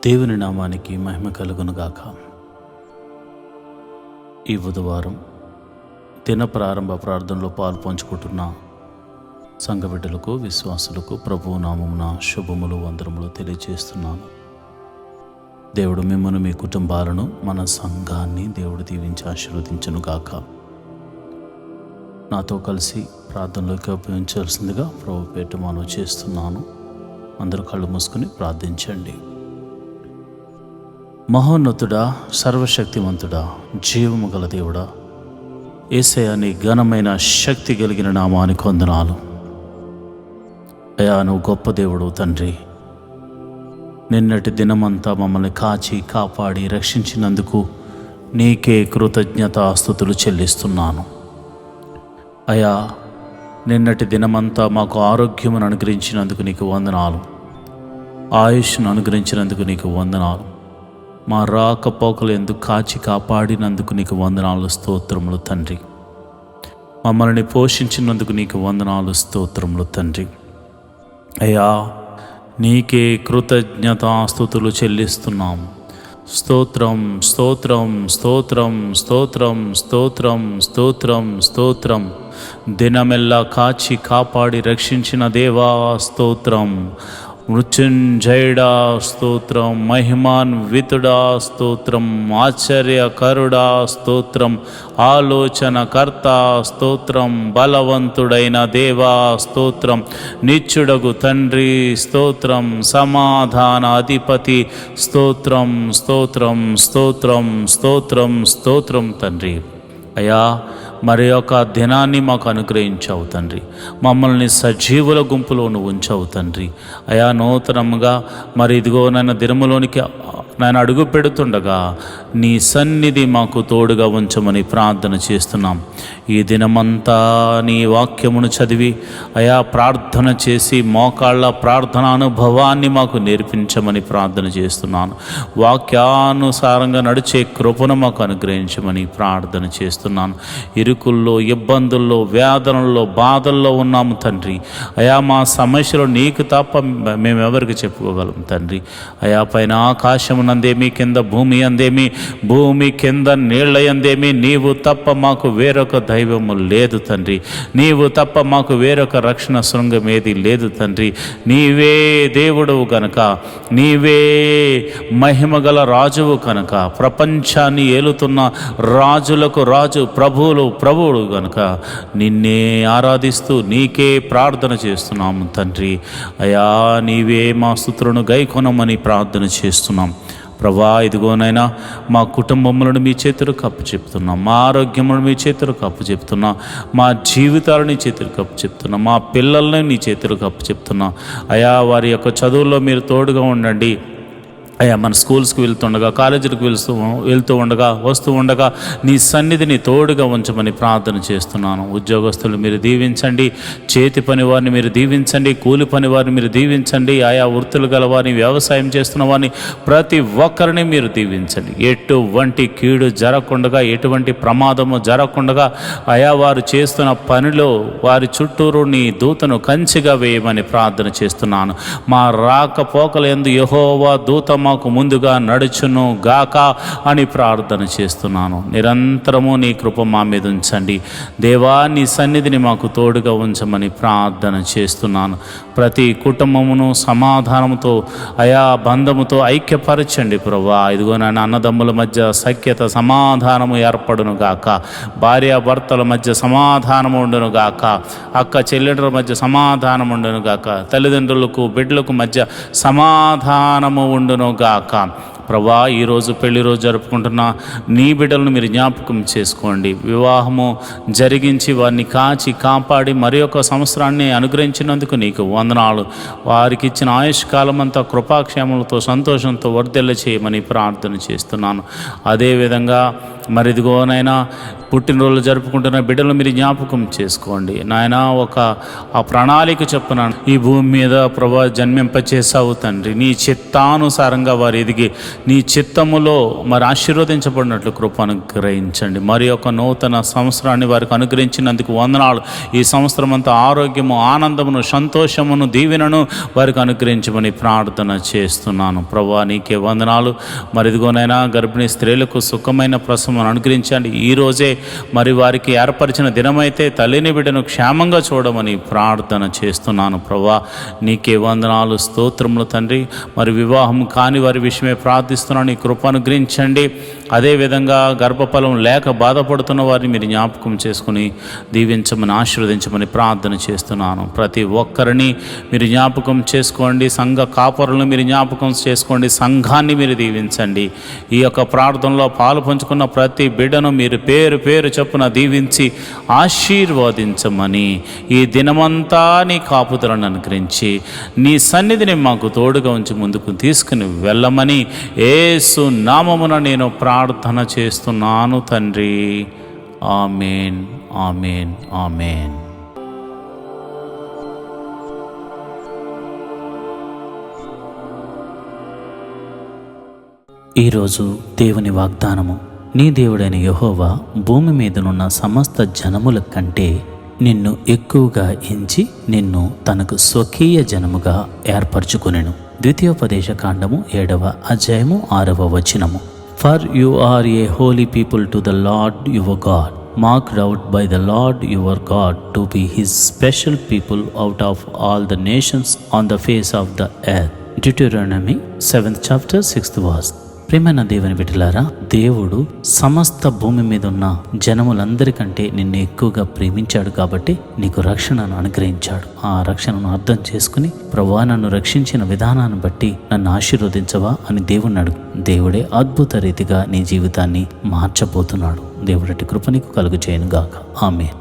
దేవుని నామానికి మహిమ కలుగునుగాక. ఈ బుధవారం దిన ప్రారంభ ప్రార్థనలో పాలు పంచుకుంటున్న సంఘ బిడ్డలకు, విశ్వాసులకు ప్రభువు నామమున శుభములు, వందనములు తెలియజేస్తున్నాను. దేవుడు మిమ్మల్ని, మీ కుటుంబాలను, మన సంఘాన్ని దేవుడు దీవించి ఆశీర్వదించునుగాక. నాతో కలిసి ప్రార్థనలోకి ఉపయోగించాల్సిందిగా ప్రభు పేట మనవి చేస్తున్నాను. అందరూ కళ్ళు మూసుకుని ప్రార్థించండి. మహోన్నతుడా, సర్వశక్తివంతుడా, జీవము గల దేవుడా, యేసయ్యా, నీ ఘనమైన శక్తి కలిగిన నామానికి వందనాలు. అయ్యా, నువ్వు గొప్ప దేవుడు తండ్రి. నిన్నటి దినమంతా మమ్మల్ని కాచి కాపాడి రక్షించినందుకు నీకే కృతజ్ఞతాస్తుతులు చెల్లిస్తున్నాను. అయ్యా, నిన్నటి దినమంతా మాకు ఆరోగ్యమును అనుగ్రహించినందుకు నీకు వందనాలు, ఆయుష్ను అనుగ్రహించినందుకు నీకు వందనాలు, మా రాకపోకలు ఎందుకు కాచి కాపాడినందుకు నీకు వందనాలు, స్తోత్రములు తండ్రి. మమ్మల్ని పోషించినందుకు నీకు వందనాలు, స్తోత్రములు తండ్రి. అయ్యా, నీకే కృతజ్ఞతాస్తుతులు చెల్లిస్తున్నాము. స్తోత్రం, స్తోత్రం, స్తోత్రం, స్తోత్రం, స్తోత్రం, స్తోత్రం, స్తోత్రం. దినమెల్లా కాచి కాపాడి రక్షించిన దేవా స్తోత్రం. మృత్యుంజయుడా స్తోత్రం, మహిమాన్వితుడా స్తోత్రం, ఆశ్చర్యకరుడా స్తోత్రం, ఆలోచనకర్త స్తోత్రం, బలవంతుడైన దేవా స్తోత్రం, నిత్యుడగు తండ్రి స్తోత్రం, సమాధాన అధిపతి స్తోత్రం, స్తోత్రం, స్తోత్రం, స్తోత్రం, స్తోత్రం తండ్రి. అయ్యా, మరి యొక్క దినాన్ని మాకు అనుగ్రహించావు తండ్రి. మమ్మల్ని సజీవుల గుంపులో నువ్వు ఉంచావు తండ్రి. అయా, నూతనంగా మరి ఇదిగో నన్ను దినములోనికి నేను అడుగు పెడుతుండగా నీ సన్నిధి మాకు తోడుగా ఉంచమని ప్రార్థన చేస్తున్నాం. ఈ దినమంతా నీ వాక్యమును చదివి అయా ప్రార్థన చేసి మోకాళ్ళ ప్రార్థన అనుభవాన్ని మాకు నేర్పించమని ప్రార్థన చేస్తున్నాను. వాక్యానుసారంగా నడిచే కృపను మాకు అనుగ్రహించమని ప్రార్థన చేస్తున్నాను. ఇరుకుల్లో, ఇబ్బందుల్లో, వేదనల్లో, బాధల్లో ఉన్నాము తండ్రి. అయా, మా సమస్యలు నీకు తప్ప మేమెవరికి చెప్పుకోగలం తండ్రి. అయా, పైన ఆకాశం నందేమి, కింద భూమి అందేమి, భూమి కింద నీళ్ల యందేమి నీవు తప్ప మాకు వేరొక దైవము లేదు తండ్రి. నీవు తప్ప మాకు వేరొక రక్షణ శృంగం ఏది లేదు తండ్రి. నీవే దేవుడవు కనుక, నీవే మహిమగల రాజువు కనుక, ప్రపంచాన్ని ఏలుతున్న రాజులకు రాజు, ప్రభువులు కనుక నిన్నే ఆరాధిస్తూ నీకే ప్రార్థన చేస్తున్నాము తండ్రి. అయా, నీవే మా స్తుతులను గైకొనమని ప్రార్థన చేస్తున్నాం. ప్రభా, ఇదిగోనైనా మా కుటుంబములను మీ చేతులకు కప్పు చెప్తున్నాం, మా ఆరోగ్యములను మీ చేతులకు కప్పు చెప్తున్నా, మా జీవితాలను నీ చేతులకు కప్పు చెప్తున్నా, మా పిల్లల్ని నీ చేతులకు కప్పు చెప్తున్నా. అయా, వారి యొక్క చదువుల్లో మీరు తోడుగా ఉండండి. అయ్యా, మన స్కూల్స్కి వెళ్తుండగా, కాలేజీలకు వెళ్తూ ఉండగా, వస్తూ ఉండగా నీ సన్నిధిని తోడుగా ఉంచమని ప్రార్థన చేస్తున్నాను. ఉద్యోగస్తులు మీరు దీవించండి, చేతి పని వారిని మీరు దీవించండి, కూలి పని వారిని మీరు దీవించండి. ఆయా వృత్తులు గల వారిని, వ్యవసాయం చేస్తున్న వారిని ప్రతి ఒక్కరిని మీరు దీవించండి. ఎటువంటి కీడు జరగకుండా, ఎటువంటి ప్రమాదము జరగకుండా అయా వారు చేస్తున్న పనిలో వారి చుట్టూరు నీ దూతను కంచిగా వేయమని ప్రార్థన చేస్తున్నాను. మా రాకపోకల యందు యెహోవా దూత మాకు ముందుగా నడుచును గాక అని ప్రార్థన చేస్తున్నాను. నిరంతరము నీ కృప మా మీద ఉంచండి దేవా. నీ సన్నిధిని మాకు తోడుగా ఉంచమని ప్రార్థన చేస్తున్నాను. ప్రతి కుటుంబమును సమాధానముతో, అయా బంధముతో ఐక్యపరచండి ప్రభా. ఇదిగో నాన్న, అన్నదమ్ముల మధ్య సఖ్యత, సమాధానము ఏర్పడును గాక. భార్యాభర్తల మధ్య సమాధానము ఉండును గాక. అక్క చెల్లెళ్ళ మధ్య సమాధానం ఉండును గాక. తల్లిదండ్రులకు బిడ్డలకు మధ్య సమాధానము ఉండును గాక. ప్రభా, ఈరోజు పెళ్లి రోజు జరుపుకుంటున్న నీ బిడ్డలను మీరు జ్ఞాపకం చేసుకోండి. వివాహము జరిగించి వారిని కాచి కాపాడి మరి ఒక సంవత్సరాన్ని అనుగ్రహించినందుకు నీకు వందనాలు. వారికి ఇచ్చిన ఆయుష్కాలం అంతా కృపాక్షేమలతో, సంతోషంతో వర్ధిల్ల చేయమని ప్రార్థన చేస్తున్నాను. అదేవిధంగా మరిదిగోనైనా పుట్టినరోజులు జరుపుకుంటున్న బిడ్డలు మీరు జ్ఞాపకం చేసుకోండి నాయన. ఆ ప్రణాళిక చొప్పున ఈ భూమి మీద ప్రభా జన్మింపచేసావు తండ్రి. నీ చిత్తానుసారంగా వారు ఎదిగి నీ చిత్తములో మరి ఆశీర్వదించబడినట్లు కృప అనుగ్రహించండి. మరి ఒక నూతన సంవత్సరాన్ని వారికి అనుగ్రహించినందుకు వందనాలు. ఈ సంవత్సరం అంతా ఆరోగ్యము, ఆనందమును, సంతోషమును, దీవెనను వారికి అనుగ్రహించమని ప్రార్థన చేస్తున్నాను. ప్రభువా నీకే వందనాలు. మరి ఇదిగోనైనా గర్భిణీ స్త్రీలకు సుఖమైన ప్రసవం అనుగ్రహించండి. ఈరోజే మరి వారికి ఏర్పరిచిన దినమైతే తల్లిని బిడ్డను క్షేమంగా చూడమని ప్రార్థన చేస్తున్నాను. ప్రభువా నీకే వందనాలు, స్తోత్రములు తండ్రి. మరి వివాహం కాని వారి విషయమే ప్రార్థిస్తున్నాను. నీ కృప అనుగ్రహించండి. అదేవిధంగా గర్భఫలం లేక బాధపడుతున్న వారిని మీరు జ్ఞాపకం చేసుకుని దీవించమని, ఆశీర్వదించమని ప్రార్థన చేస్తున్నాను. ప్రతి ఒక్కరిని మీరు జ్ఞాపకం చేసుకోండి. సంఘ కాపరులను మీరు జ్ఞాపకం చేసుకోండి. సంఘాన్ని మీరు దీవించండి. ఈ యొక్క ప్రార్థనలో పాలు పంచుకున్న ప్రతి బిడ్డను మీరు పేరు పేరు చొప్పున దీవించి ఆశీర్వదించమని, ఈ దినమంతా నీ కాపుదలను అనుగ్రహించి నీ సన్నిధిని మాకు తోడుగా ఉంచి ముందుకు తీసుకుని వెళ్ళమని యేసు నామమున నేను ప్రార్థన చేస్తున్నాను తండ్రి. ఆమేన్, ఆమేన్, ఆమేన్. ఈరోజు దేవుని వాగ్దానము. నీ దేవుడైన యెహోవా భూమి మీదనున్న సమస్త జనముల కంటే నిన్ను ఎక్కువగా ఎంచి నిన్ను తనకు స్వకీయ జనముగా ఏర్పరచుకొనెను. ద్వితీయోపదేశ కాండము 7వ అధ్యాయము 6వ వచనము. For you are a holy people to the Lord your God, marked out by the Lord your God to be his special people out of all the nations on the face of the earth. Deuteronomy 7th chapter 6th verse. ప్రియమైన దేవుని బిడ్డలారా, దేవుడు సమస్త భూమి మీద ఉన్న జనములందరికంటే నిన్ను ఎక్కువగా ప్రేమించాడు కాబట్టి నీకు రక్షణను అనుగ్రహించాడు. ఆ రక్షణను అర్థం చేసుకుని ప్రభువా నన్ను రక్షించిన విధానాన్ని బట్టి నన్ను ఆశీర్వదించవా అని దేవుణ్ణి అడుగు. దేవుడే అద్భుత రీతిగా నీ జీవితాన్ని మార్చబోతున్నాడు. దేవుడి కృప నీకు కలుగు చేయను గాక. ఆమేన్.